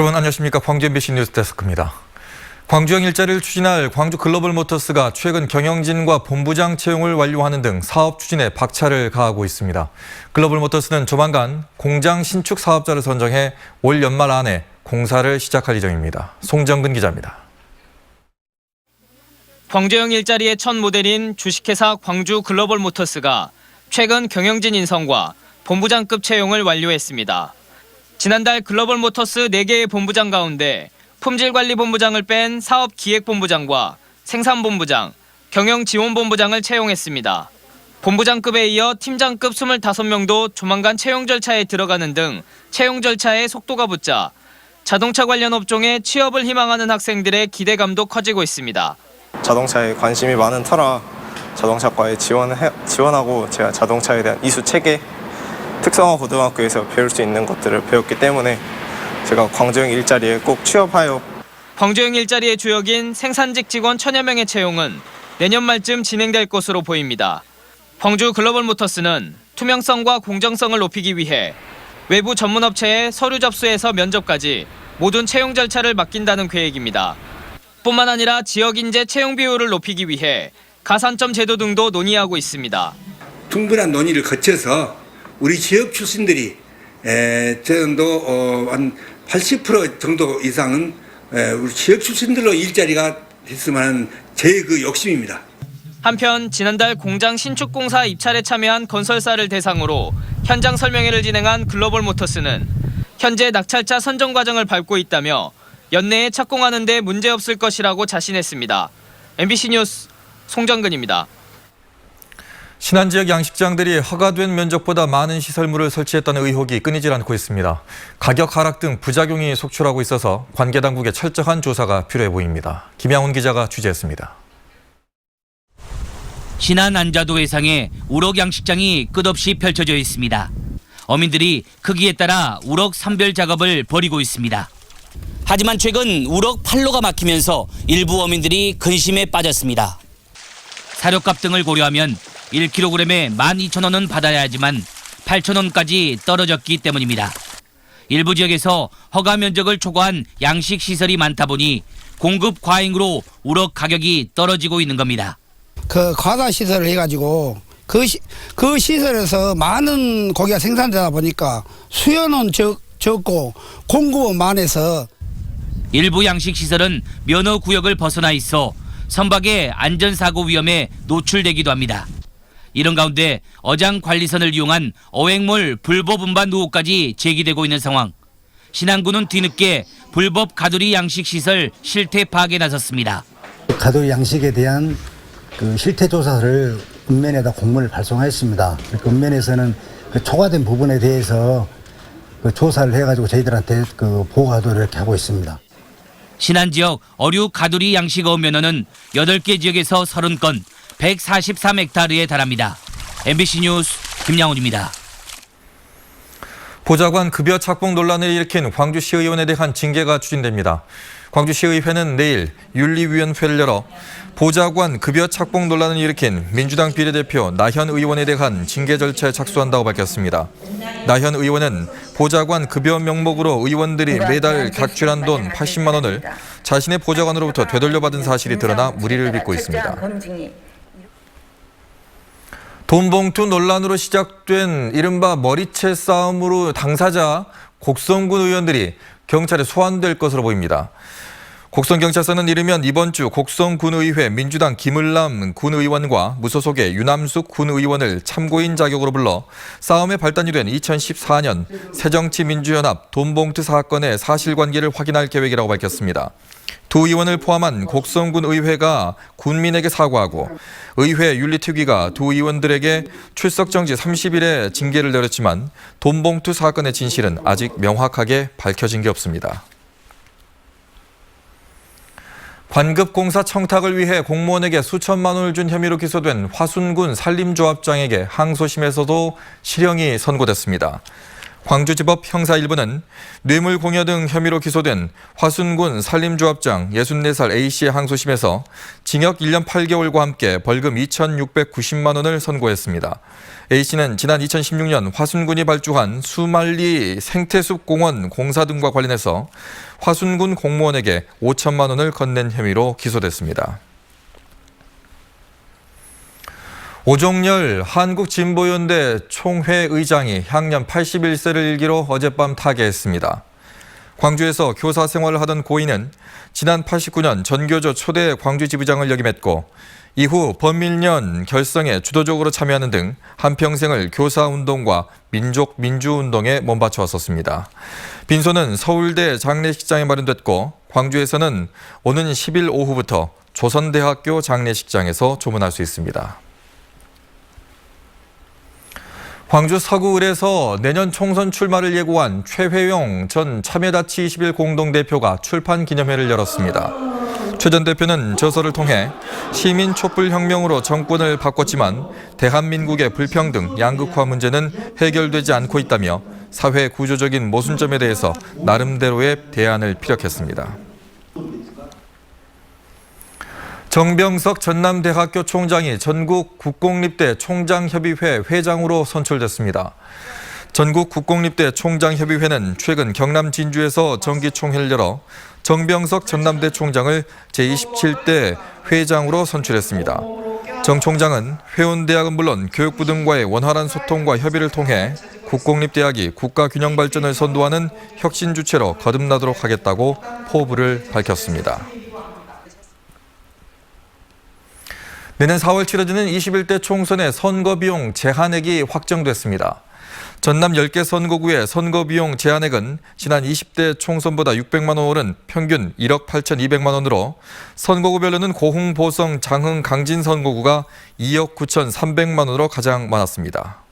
여러분 안녕하십니까. 광주 MBC 뉴스데스크입니다. 광주형 일자리를 추진할 광주 글로벌모터스가 최근 경영진과 본부장 채용을 완료하는 등 사업 추진에 박차를 가하고 있습니다. 글로벌모터스는 조만간 공장 신축 사업자를 선정해 올 연말 안에 공사를 시작할 예정입니다. 송정근 기자입니다. 광주형 일자리의 첫 모델인 주식회사 광주 글로벌모터스가 최근 경영진 인선과 본부장급 채용을 완료했습니다. 지난달 글로벌모터스 4개의 본부장 가운데 품질관리본부장을 뺀 사업기획본부장과 생산본부장, 경영지원본부장을 채용했습니다. 본부장급에 이어 팀장급 25명도 조만간 채용 절차에 들어가는 등 채용 절차에 속도가 붙자 자동차 관련 업종에 취업을 희망하는 학생들의 기대감도 커지고 있습니다. 자동차에 관심이 많은 터라 자동차과에 지원하고 제가 자동차에 대한 이수 체계, 특성화 고등학교에서 배울 수 있는 것들을 배웠기 때문에 제가 광주형 일자리에 꼭 취업하여 광주형 일자리의 주역인 생산직 직원 1000여 명의 채용은 내년 말쯤 진행될 것으로 보입니다. 광주 글로벌모터스는 투명성과 공정성을 높이기 위해 외부 전문업체에 서류 접수에서 면접까지 모든 채용 절차를 맡긴다는 계획입니다. 뿐만 아니라 지역 인재 채용 비율을 높이기 위해 가산점 제도 등도 논의하고 있습니다. 충분한 논의를 거쳐서 우리 지역 출신들이 정도 한 80% 정도 이상은 우리 지역 출신들로 일자리가 됐으면 하는 제 그 욕심입니다. 한편 지난달 공장 신축 공사 입찰에 참여한 건설사를 대상으로 현장 설명회를 진행한 글로벌모터스는 현재 낙찰자 선정 과정을 밟고 있다며 연내에 착공하는 데 문제없을 것이라고 자신했습니다. MBC 뉴스 송정근입니다. 신안 지역 양식장들이 허가된 면적보다 많은 시설물을 설치했다는 의혹이 끊이질 않고 있습니다. 가격 하락 등 부작용이 속출하고 있어서 관계당국의 철저한 조사가 필요해 보입니다. 김양훈 기자가 취재했습니다. 신안 안자도 해상에 우럭 양식장이 끝없이 펼쳐져 있습니다. 어민들이 크기에 따라 우럭 선별 작업을 벌이고 있습니다. 하지만 최근 우럭 판로가 막히면서 일부 어민들이 근심에 빠졌습니다. 사료값 등을 고려하면 1kg에 12,000원은 받아야 하지만 8,000원까지 떨어졌기 때문입니다. 일부 지역에서 허가 면적을 초과한 양식 시설이 많다 보니 공급 과잉으로 우럭 가격이 떨어지고 있는 겁니다. 그 과다 시설을 해가지고 그 시설에서 많은 고기가 생산되다 보니까 수요는 적고 공급은 많아서 일부 양식 시설은 면허 구역을 벗어나 있어 선박의 안전사고 위험에 노출되기도 합니다. 이런 가운데 어장 관리선을 이용한 어획물 불법 운반 의혹까지 제기되고 있는 상황. 신안군은 뒤늦게 불법 가두리 양식 시설 실태 파악에 나섰습니다. 가두리 양식에 대한 그 실태 조사를 읍면에다 공문을 발송했습니다. 읍면에서는 그 초과된 부분에 대해서 그 조사를 해가지고 저희들한테 그 보고하도록 이렇게 하고 있습니다. 신안 지역 어류 가두리 양식 어업 면허는 8개 지역에서 30건, 143헥타르에 달합니다. MBC 뉴스 김양훈입니다. 보좌관 급여 착봉 논란을 일으킨 광주시의원에 대한 징계가 추진됩니다. 광주시의회는 내일 윤리위원회를 열어 보좌관 급여 착봉 논란을 일으킨 민주당 비례대표 나현 의원에 대한 징계 절차에 착수한다고 밝혔습니다. 나현 의원은 보좌관 급여 명목으로 의원들이 매달 각출한 돈 80만 원을 자신의 보좌관으로부터 되돌려받은 사실이 드러나 물의를 빚고 있습니다. 돈봉투 논란으로 시작된 이른바 머리채 싸움으로 당사자 곡성군 의원들이 경찰에 소환될 것으로 보입니다. 곡성경찰서는 이르면 이번 주 곡성군의회 민주당 김을남 군의원과 무소속의 유남숙 군의원을 참고인 자격으로 불러 싸움의 발단이 된 2014년 새정치민주연합 돈봉투 사건의 사실관계를 확인할 계획이라고 밝혔습니다. 두 의원을 포함한 곡성군 의회가 군민에게 사과하고 의회 윤리특위가 두 의원들에게 출석정지 30일의 징계를 내렸지만 돈봉투 사건의 진실은 아직 명확하게 밝혀진 게 없습니다. 관급공사 청탁을 위해 공무원에게 수천만 원을 준 혐의로 기소된 화순군 산림조합장에게 항소심에서도 실형이 선고됐습니다. 광주지법 형사 1부는 뇌물 공여 등 혐의로 기소된 화순군 산림조합장 64살 A씨의 항소심에서 징역 1년 8개월과 함께 벌금 2,690만 원을 선고했습니다. A씨는 지난 2016년 화순군이 발주한 수만리 생태숲 공원 공사 등과 관련해서 화순군 공무원에게 5천만 원을 건넨 혐의로 기소됐습니다. 오종열 한국진보연대 총회의장이 향년 81세를 일기로 어젯밤 타계했습니다. 광주에서 교사 생활을 하던 고인은 지난 89년 전교조 초대 광주지부장을 역임했고 이후 범민련 결성에 주도적으로 참여하는 등 한평생을 교사운동과 민족민주운동에 몸바쳐 왔었습니다. 빈소는 서울대 장례식장에 마련됐고 광주에서는 오는 10일 오후부터 조선대학교 장례식장에서 조문할 수 있습니다. 광주 서구을에서 내년 총선 출마를 예고한 최회용 전 참여다치 21 공동대표가 출판 기념회를 열었습니다. 최 전 대표는 저서를 통해 시민 촛불혁명으로 정권을 바꿨지만 대한민국의 불평등, 양극화 문제는 해결되지 않고 있다며 사회 구조적인 모순점에 대해서 나름대로의 대안을 피력했습니다. 정병석 전남대학교 총장이 전국 국공립대 총장협의회 회장으로 선출됐습니다. 전국 국공립대 총장협의회는 최근 경남 진주에서 정기총회를 열어 정병석 전남대 총장을 제27대 회장으로 선출했습니다. 정 총장은 회원대학은 물론 교육부 등과의 원활한 소통과 협의를 통해 국공립대학이 국가균형 발전을 선도하는 혁신 주체로 거듭나도록 하겠다고 포부를 밝혔습니다. 내년 4월 치러지는 21대 총선의 선거비용 제한액이 확정됐습니다. 전남 10개 선거구의 선거비용 제한액은 지난 20대 총선보다 600만 원 오른 평균 1억 8,200만 원으로 선거구별로는 고흥, 보성, 장흥, 강진 선거구가 2억 9,300만 원으로 가장 많았습니다.